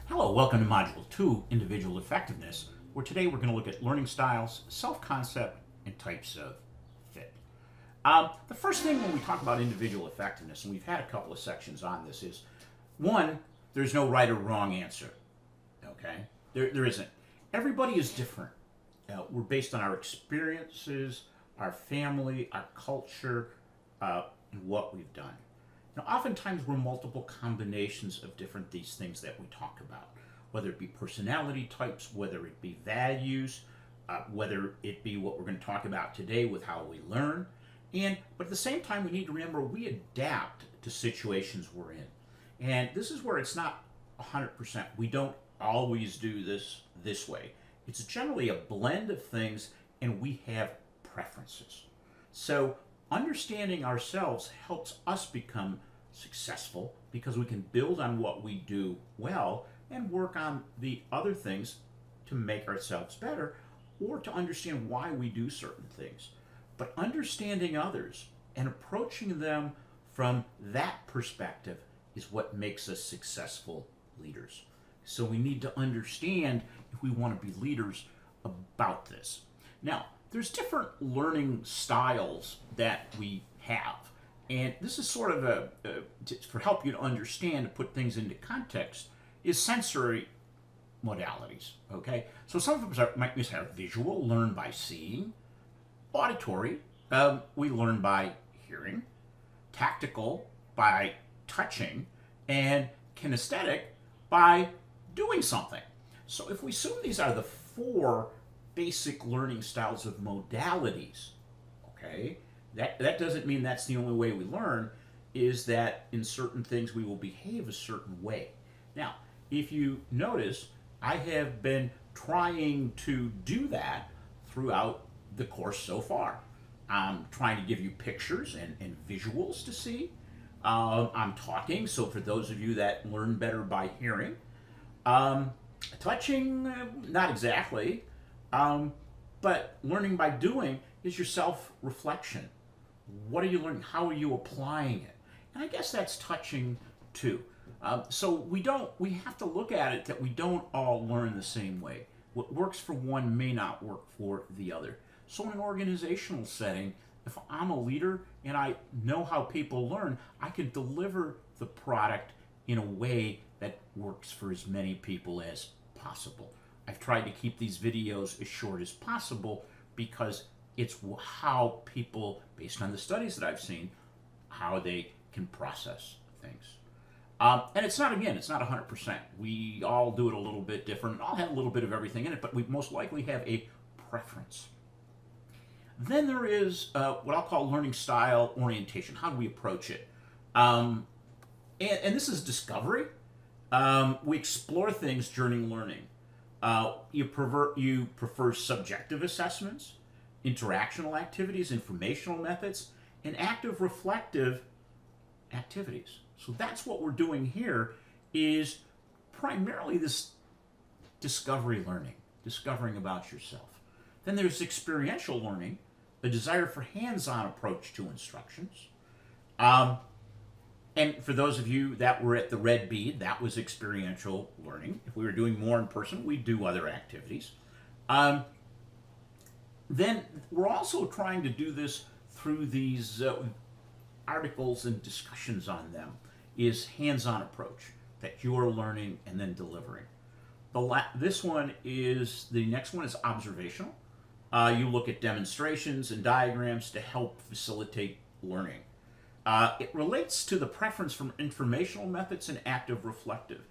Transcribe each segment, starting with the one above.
Hello, welcome to Module 2, Individual Effectiveness, where today we're going to look at learning styles, self-concept, and types of fit. The first thing when we talk about individual effectiveness, and we've had a couple of sections on this, is one, there's no right or wrong answer. Okay? There isn't. Everybody is different. We're based on our experiences, our family, our culture, and what we've done. Now, oftentimes we're multiple combinations of different these things that we talk about, whether it be personality types, whether it be values, whether it be what we're going to talk about today with how we learn. But at the same time, we need to remember we adapt to situations we're in. And this is where it's not 100%. We don't always do this way. It's generally a blend of things, and we have preferences. So understanding ourselves helps us become successful because we can build on what we do well and work on the other things to make ourselves better or to understand why we do certain things. But understanding others and approaching them from that perspective is what makes us successful leaders. So we need to understand if we want to be leaders about this. Now, there's different learning styles that we have. And this is sort of for help you to understand, to put things into context, is sensory modalities, okay? So some of them might have visual, learn by seeing, auditory, we learn by hearing, tactical, by touching, and kinesthetic, by doing something. So if we assume these are the four basic learning styles of modalities, okay, that doesn't mean that's the only way we learn, is that in certain things we will behave a certain way. Now, if you notice, I have been trying to do that throughout the course so far. I'm trying to give you pictures and visuals to see. I'm talking, so for those of you that learn better by hearing, touching, not exactly, but learning by doing is your self-reflection. What are you learning? How are you applying it? And I guess that's touching too. So we have to look at it that we don't all learn the same way. What works for one may not work for the other. So in an organizational setting, if I'm a leader and I know how people learn, I can deliver the product in a way that works for as many people as possible. I've tried to keep these videos as short as possible because it's how people, based on the studies that I've seen, how they can process things. And it's not 100%. We all do it a little bit different. All have a little bit of everything in it, but we most likely have a preference. Then there is what I'll call learning style orientation. How do we approach it? And this is discovery. We explore things during learning. You prefer subjective assessments, interactional activities, informational methods, and active reflective activities. So that's what we're doing here, is primarily this discovery learning, discovering about yourself. Then there's experiential learning, a desire for hands-on approach to instructions. And for those of you that were at the Red Bead, that was experiential learning. If we were doing more in person, we'd do other activities. Then we're also trying to do this through these articles and discussions on them, is hands-on approach, that you're learning and then delivering. This one is, the next one is observational. You look at demonstrations and diagrams to help facilitate learning. It relates to the preference from informational methods and active reflective.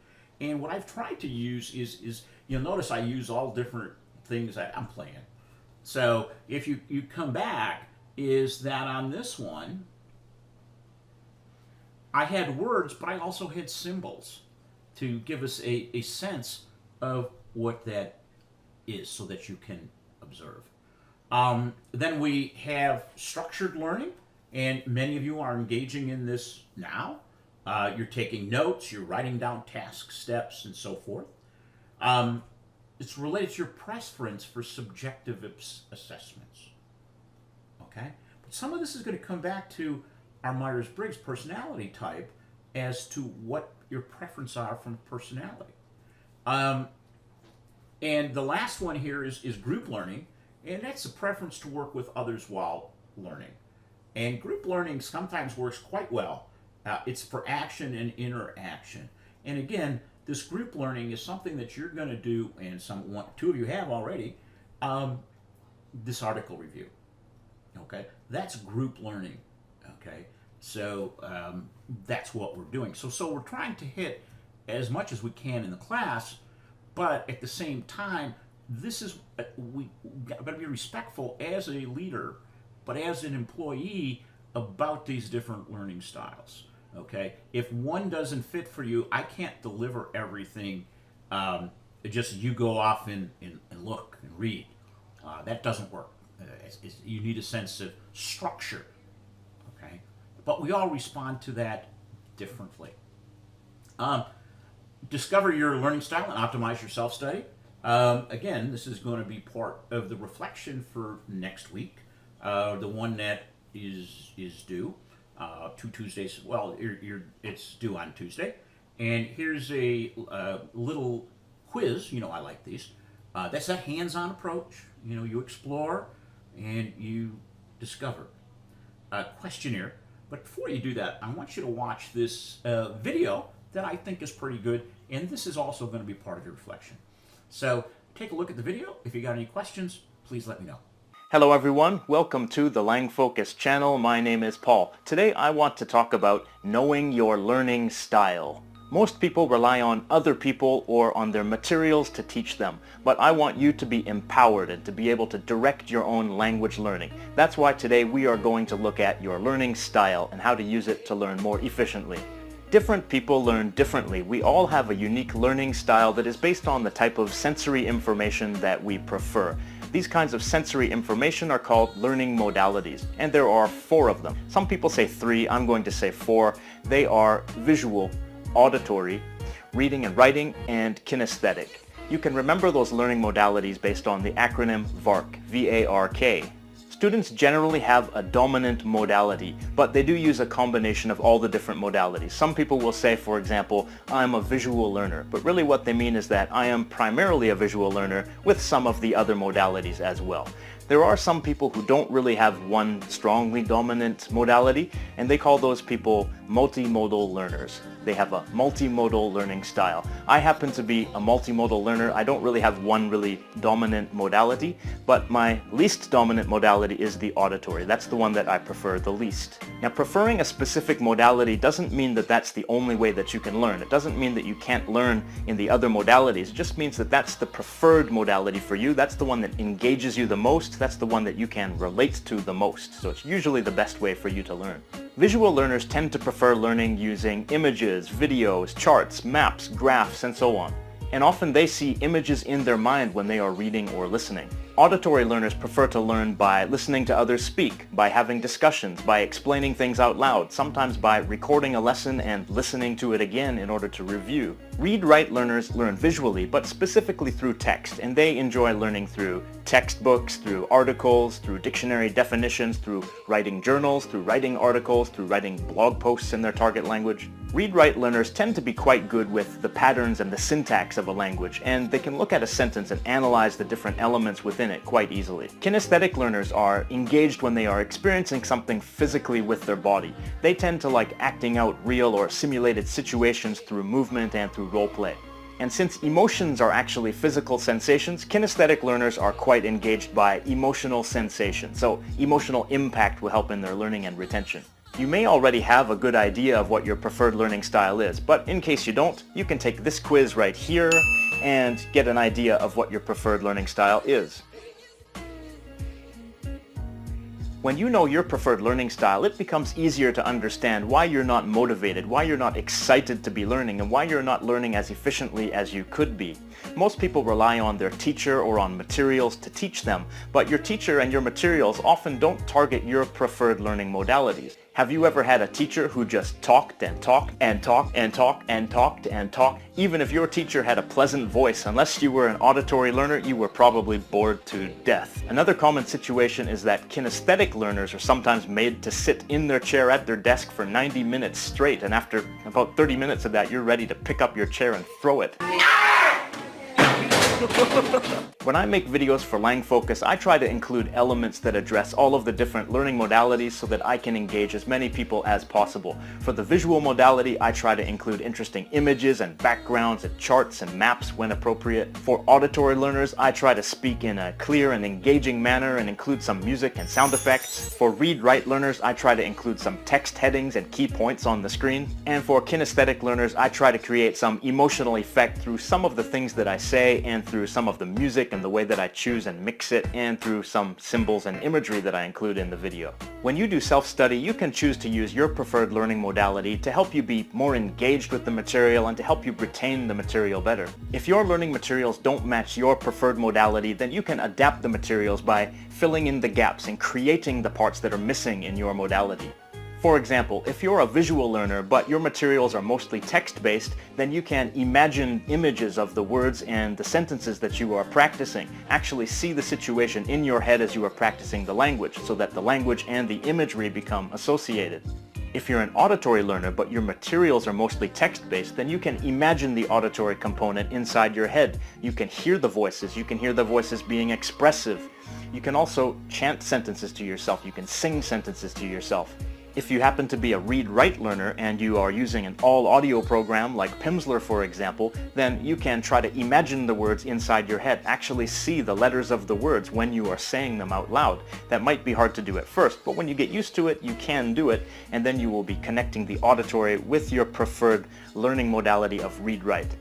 And what I've tried to use is you'll notice I use all different things that I'm playing. So if you come back, is that on this one, I had words, but I also had symbols to give us a sense of what that is so that you can observe. Then we have structured learning, and many of you are engaging in this now. You're taking notes, you're writing down task steps, and so forth. It's related to your preference for subjective assessments. Okay? But some of this is going to come back to our Myers-Briggs personality type as to what your preferences are from personality. And the last one here is group learning, and that's a preference to work with others while learning. And group learning sometimes works quite well. It's for action and interaction. And again, this group learning is something that you're going to do, and two of you have already, this article review. Okay, that's group learning. Okay, so that's what we're doing. So we're trying to hit as much as we can in the class, but at the same time, we got to be respectful as a leader, but as an employee about these different learning styles. Okay, if one doesn't fit for you, I can't deliver everything. Just you go off and look and read. That doesn't work. You need a sense of structure. Okay, but we all respond to that differently. Discover your learning style and optimize your self-study. Again, this is going to be part of the reflection for next week, the one that is due 2 Tuesdays. Well, it's due on Tuesday. And here's a little quiz. You know, I like these. That's that hands-on approach. You know, you explore and you discover. Questionnaire. But before you do that, I want you to watch this video that I think is pretty good, and this is also going to be part of your reflection. So take a look at the video. If you got any questions, please let me know. Hello everyone, welcome to the Lang Focus channel. My name is Paul. Today I want to talk about knowing your learning style. Most people rely on other people or on their materials to teach them, but I want you to be empowered and to be able to direct your own language learning. That's why today we are going to look at your learning style and how to use it to learn more efficiently. Different people learn differently. We all have a unique learning style that is based on the type of sensory information that we prefer. These kinds of sensory information are called learning modalities, and there are 4 of them. Some people say 3, I'm going to say 4. They are visual, auditory, reading and writing, and kinesthetic. You can remember those learning modalities based on the acronym VARK, V-A-R-K. Students generally have a dominant modality, but they do use a combination of all the different modalities. Some people will say, for example, I'm a visual learner, but really what they mean is that I am primarily a visual learner with some of the other modalities as well. There are some people who don't really have one strongly dominant modality, and they call those people multimodal learners. They have a multimodal learning style. I happen to be a multimodal learner. I don't really have one really dominant modality, but my least dominant modality is the auditory. That's the one that I prefer the least. Now, preferring a specific modality doesn't mean that that's the only way that you can learn. It doesn't mean that you can't learn in the other modalities. It just means that that's the preferred modality for you. That's the one that engages you the most. That's the one that you can relate to the most. So it's usually the best way for you to learn. Visual learners tend to prefer learning using images, videos, charts, maps, graphs, and so on. And often they see images in their mind when they are reading or listening. Auditory learners prefer to learn by listening to others speak, by having discussions, by explaining things out loud, sometimes by recording a lesson and listening to it again in order to review. Read-write learners learn visually, but specifically through text, and they enjoy learning through textbooks, through articles, through dictionary definitions, through writing journals, through writing articles, through writing blog posts in their target language. Read-write learners tend to be quite good with the patterns and the syntax of a language, and they can look at a sentence and analyze the different elements within it quite easily. Kinesthetic learners are engaged when they are experiencing something physically with their body. They tend to like acting out real or simulated situations through movement and through role play. And since emotions are actually physical sensations, kinesthetic learners are quite engaged by emotional sensation. So emotional impact will help in their learning and retention. You may already have a good idea of what your preferred learning style is, but in case you don't, you can take this quiz right here and get an idea of what your preferred learning style is. When you know your preferred learning style, it becomes easier to understand why you're not motivated, why you're not excited to be learning, and why you're not learning as efficiently as you could be. Most people rely on their teacher or on materials to teach them, but your teacher and your materials often don't target your preferred learning modalities. Have you ever had a teacher who just talked and talked and talked and talked and talked and talked? Even if your teacher had a pleasant voice, unless you were an auditory learner, you were probably bored to death. Another common situation is that kinesthetic learners are sometimes made to sit in their chair at their desk for 90 minutes straight, and after about 30 minutes of that, you're ready to pick up your chair and throw it. When I make videos for Lang Focus, I try to include elements that address all of the different learning modalities so that I can engage as many people as possible. For the visual modality, I try to include interesting images and backgrounds and charts and maps when appropriate. For auditory learners, I try to speak in a clear and engaging manner and include some music and sound effects. For read-write learners, I try to include some text headings and key points on the screen. And for kinesthetic learners, I try to create some emotional effect through some of the things that I say and through some of the music and the way that I choose and mix it, and through some symbols and imagery that I include in the video. When you do self-study, you can choose to use your preferred learning modality to help you be more engaged with the material and to help you retain the material better. If your learning materials don't match your preferred modality, then you can adapt the materials by filling in the gaps and creating the parts that are missing in your modality. For example, if you're a visual learner but your materials are mostly text-based, then you can imagine images of the words and the sentences that you are practicing. Actually see the situation in your head as you are practicing the language so that the language and the imagery become associated. If you're an auditory learner but your materials are mostly text-based, then you can imagine the auditory component inside your head. You can hear the voices. You can hear the voices being expressive. You can also chant sentences to yourself. You can sing sentences to yourself. If you happen to be a read-write learner and you are using an all-audio program like Pimsleur, for example, then you can try to imagine the words inside your head, actually see the letters of the words when you are saying them out loud. That might be hard to do at first, but when you get used to it, you can do it, and then you will be connecting the auditory with your preferred learning modality of read-write.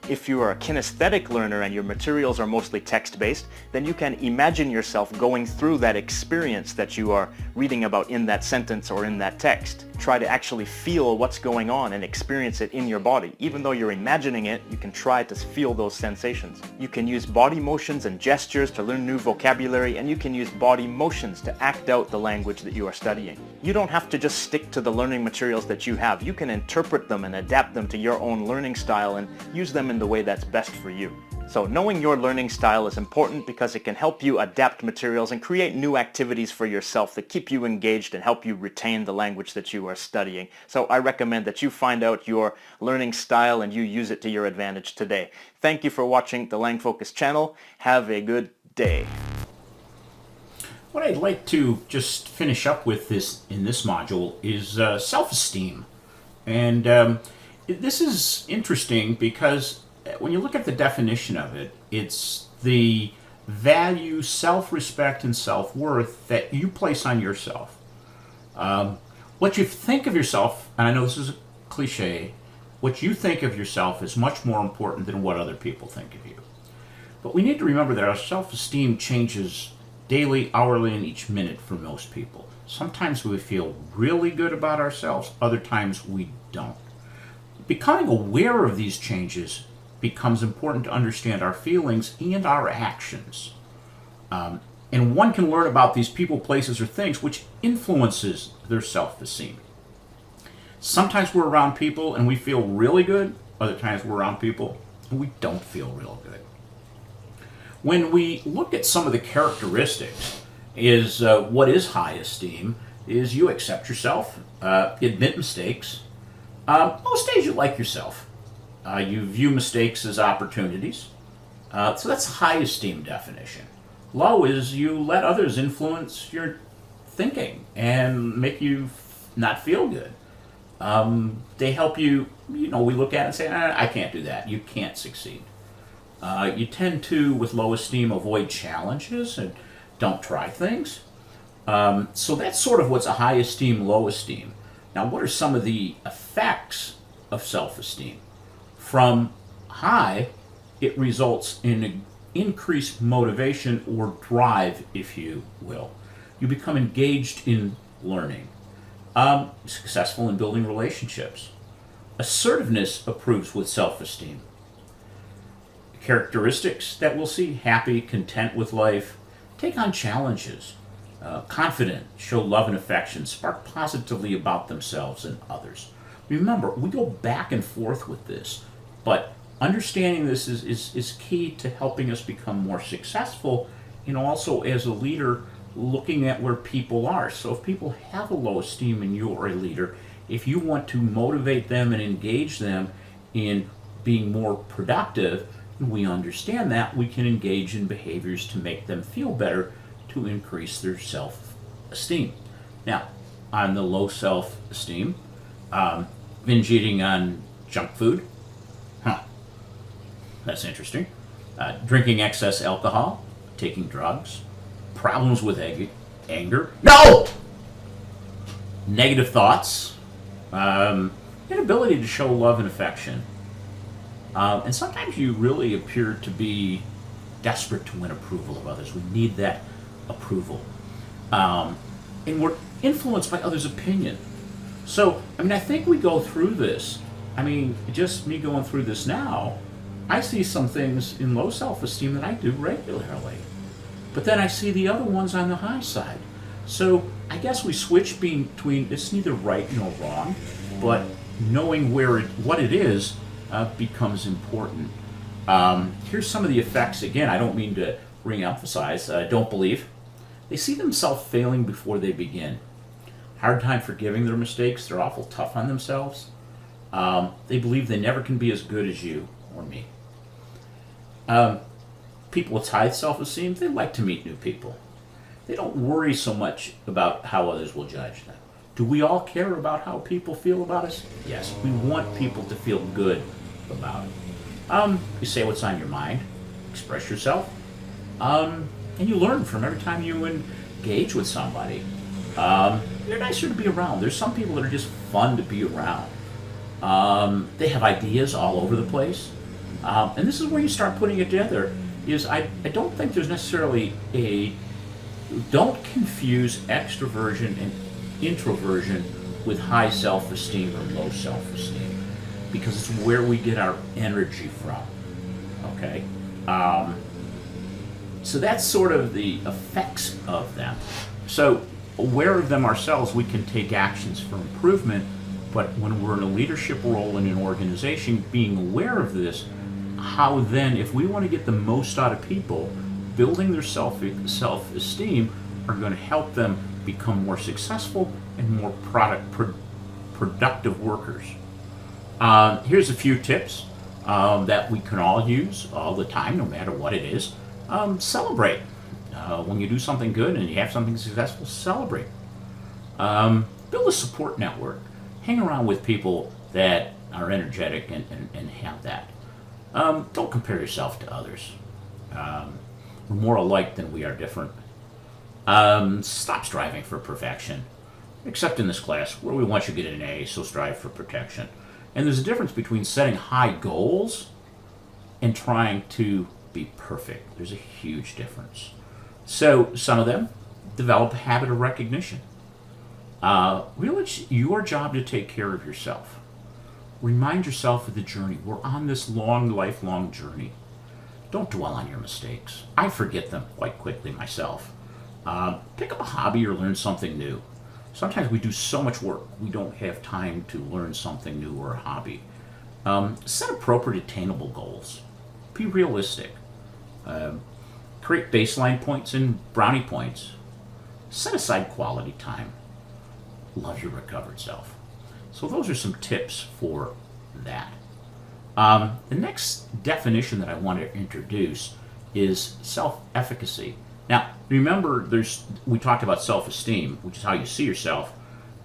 If you are a kinesthetic learner and your materials are mostly text-based, then you can imagine yourself going through that experience that you are reading about in that sentence or in that text. Try to actually feel what's going on and experience it in your body. Even though you're imagining it, you can try to feel those sensations. You can use body motions and gestures to learn new vocabulary, and you can use body motions to act out the language that you are studying. You don't have to just stick to the learning materials that you have. You can interpret them and adapt them to your own learning style and use them in the way that's best for you. So knowing your learning style is important because it can help you adapt materials and create new activities for yourself that keep you engaged and help you retain the language that you are studying. So I recommend that you find out your learning style and you use it to your advantage today. Thank you for watching the Lang Focus channel. Have a good day. What I'd like to just finish up with in this module is self-esteem. And this is interesting because when you look at the definition of it, it's the value, self-respect, and self-worth that you place on yourself. What you think of yourself, and I know this is a cliche, what you think of yourself is much more important than what other people think of you. But we need to remember that our self-esteem changes daily, hourly, and each minute for most people. Sometimes we feel really good about ourselves, other times we don't. Becoming aware of these changes becomes important to understand our feelings and our actions. And one can learn about these people, places, or things which influences their self-esteem. Sometimes we're around people and we feel really good. Other times we're around people and we don't feel real good. When we look at some of the characteristics, what is high esteem is you accept yourself, admit mistakes. Most days you like yourself. You view mistakes as opportunities. So that's a high esteem definition. Low is you let others influence your thinking and make you not feel good. They help you, we look at it and say, I can't do that. You can't succeed. You tend to, with low esteem, avoid challenges and don't try things. So that's sort of what's a high esteem, low esteem. Now, what are some of the effects of self-esteem? From high, it results in increased motivation or drive, if you will. You become engaged in learning, successful in building relationships. Assertiveness improves with self-esteem. Characteristics that we'll see: happy, content with life, take on challenges, confident, show love and affection, spark positively about themselves and others. Remember, we go back and forth with this, but understanding this is key to helping us become more successful, and also as a leader, looking at where people are. So if people have a low esteem and you're a leader, if you want to motivate them and engage them in being more productive, and we understand that, we can engage in behaviors to make them feel better, to increase their self-esteem. Now, on the low self-esteem, binge eating on junk food, that's interesting. Drinking excess alcohol, taking drugs, problems with anger, no! Negative thoughts, inability to show love and affection. And sometimes you really appear to be desperate to win approval of others. We need that approval. And we're influenced by others' opinion. So, I think we go through this. Just me going through this now, I see some things in low self-esteem that I do regularly. But then I see the other ones on the high side. So I guess we switch between, it's neither right nor wrong, but knowing what it is becomes important. Here's some of the effects. Again, I don't mean to re-emphasize, don't believe. They see themselves failing before they begin. Hard time forgiving their mistakes. They're awful tough on themselves. They believe they never can be as good as you or me. People with high self-esteem, they like to meet new people. They don't worry so much about how others will judge them. Do we all care about how people feel about us? Yes, we want people to feel good about it. You say what's on your mind, express yourself, and you learn from every time you engage with somebody. They're nicer to be around. There's some people that are just fun to be around. They have ideas all over the place. And this is where you start putting it together, is I don't think there's necessarily don't confuse extroversion and introversion with high self-esteem or low self-esteem, because it's where we get our energy from, okay? So that's sort of the effects of them. So aware of them ourselves, we can take actions for improvement, but when we're in a leadership role in an organization, being aware of this, how then, if we want to get the most out of people, building their self-esteem are going to help them become more successful and more productive workers. Here's a few tips that we can all use all the time, no matter what it is. Celebrate. When you do something good and you have something successful, celebrate. Build a support network. Hang around with people that are energetic and have that. Don't compare yourself to others. We're more alike than we are different. Stop striving for perfection, except in this class where we want you to get an A, so strive for perfection. And there's a difference between setting high goals and trying to be perfect. There's a huge difference. So some of them, develop a habit of recognition. Really, it's your job to take care of yourself. Remind yourself of the journey. We're on this lifelong journey. Don't dwell on your mistakes. I forget them quite quickly myself. Pick up a hobby or learn something new. Sometimes we do so much work, we don't have time to learn something new or a hobby. Set appropriate attainable goals. Be realistic. Create baseline points and brownie points. Set aside quality time. Love your recovered self. So those are some tips for that. The next definition that I want to introduce is self-efficacy. Now, remember, we talked about self-esteem, which is how you see yourself,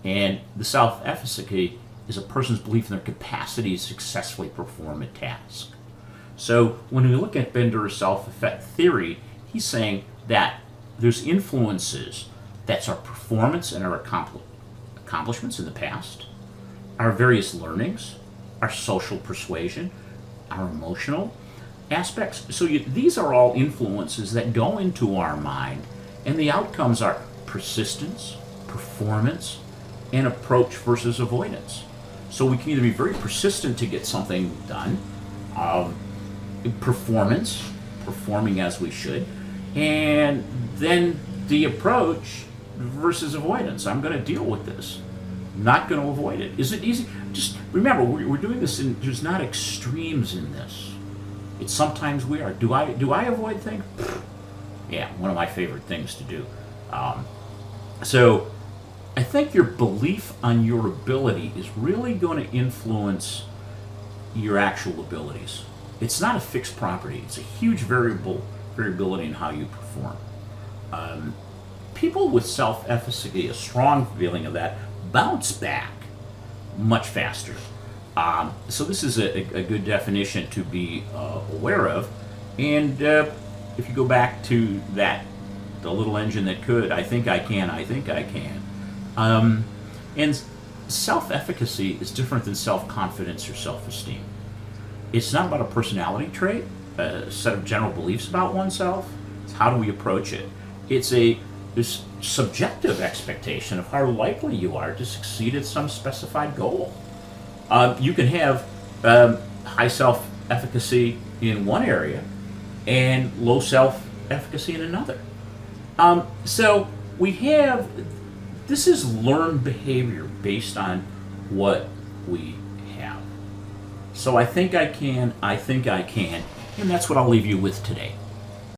and the self-efficacy is a person's belief in their capacity to successfully perform a task. So when we look at Bender's self-effect theory, he's saying that there's influences. That's our performance and our accomplishments in the past, our various learnings, our social persuasion, our emotional aspects. So these are all influences that go into our mind, and the outcomes are persistence, performance, and approach versus avoidance. So we can either be very persistent to get something done, performing as we should, and then the approach versus avoidance. I'm going to deal with this. I'm not going to avoid it. Is it easy? Just remember, we're doing this, there's not extremes in this. It's sometimes we are. Do I avoid things? Yeah, one of my favorite things to do. So I think your belief on your ability is really going to influence your actual abilities. it's not a fixed property. It's a huge variability in how you perform. People with self-efficacy, a strong feeling of that, bounce back much faster. So this is a good definition to be aware of. And if you go back to that, the little engine that could, I think I can, I think I can. And self-efficacy is different than self-confidence or self-esteem. It's not about a personality trait, a set of general beliefs about oneself. It's how do we approach it? It's this subjective expectation of how likely you are to succeed at some specified goal. You can have high self-efficacy in one area and low self-efficacy in another. So we have, this is learned behavior based on what we have. So I think I can, and that's what I'll leave you with today.